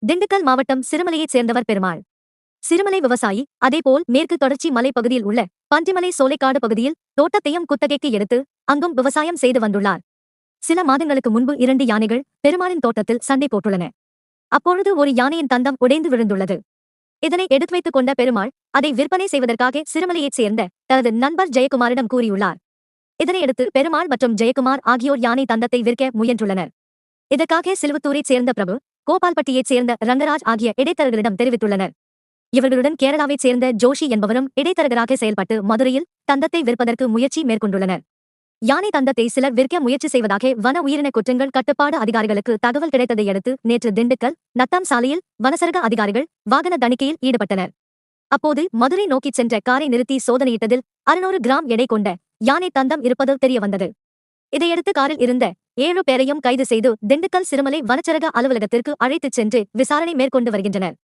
திண்டுக்கல் மாவட்டம் சிறுமலையைச் சேர்ந்தவர் பெருமாள். சிறுமலை விவசாயி. அதேபோல் மேற்கு தொடர்ச்சி மலை பகுதியில் உள்ள பன்றிமலை சோலைக்காடு பகுதியில் தோட்டத்தையும் குத்தகைக்கு எடுத்து அங்கும் விவசாயம் செய்து வந்துள்ளார். சில மாதங்களுக்கு முன்பு 2 யானைகள் பெருமாளின் தோட்டத்தில் சண்டை போட்டுள்ளன. அப்பொழுது ஒரு யானையின் தந்தம் உடைந்து விழுந்துள்ளது. இதனை எடுத்து வைத்துக் கொண்ட பெருமாள் அதை விற்பனை செய்வதற்காக சிறுமலையைச் சேர்ந்த தனது நண்பர் ஜெயக்குமாரிடம் கூறியுள்ளார். இதனையடுத்து பெருமாள் மற்றும் ஜெயக்குமார் ஆகியோர் யானை தந்தத்தை விற்க முயன்றுள்ளனர். இதற்காக சிலுவத்தூரைச் சேர்ந்த பிரபு, கோபால்பட்டியைச் சேர்ந்த ரங்கராஜ் ஆகிய இடைத்தரகர்களிடம் தெரிவித்துள்ளனர். இவர்களுடன் கேரளாவைச் சேர்ந்த ஜோஷி என்பவரும் இடைத்தரகராக செயல்பட்டு மதுரையில் தந்தத்தை விற்பதற்கு முயற்சி மேற்கொண்டுள்ளனர். யானை தந்தத்தை சிலர் விற்க முயற்சி செய்வதாக வன உயிரின குற்றங்கள் கட்டுப்பாடு அதிகாரிகளுக்கு தகவல் கிடைத்ததை அடுத்து நேற்று திண்டுக்கல் நத்தாம் சாலையில் வனசரக அதிகாரிகள் வாகன தணிக்கையில் ஈடுபட்டனர். அப்போது மதுரை நோக்கிச் சென்ற காரை நிறுத்தி சோதனையிட்டதில் 600 கிராம் எடை கொண்ட யானை தந்தம் இருப்பது தெரியவந்தது. இதையடுத்து காரில் இருந்த 7 பேரையும் கைது செய்து திண்டுக்கல் சிறுமலை வனச்சரக அலுவலகத்திற்கு அழைத்துச் சென்று விசாரணை மேற்கொண்டு வருகின்றனர்.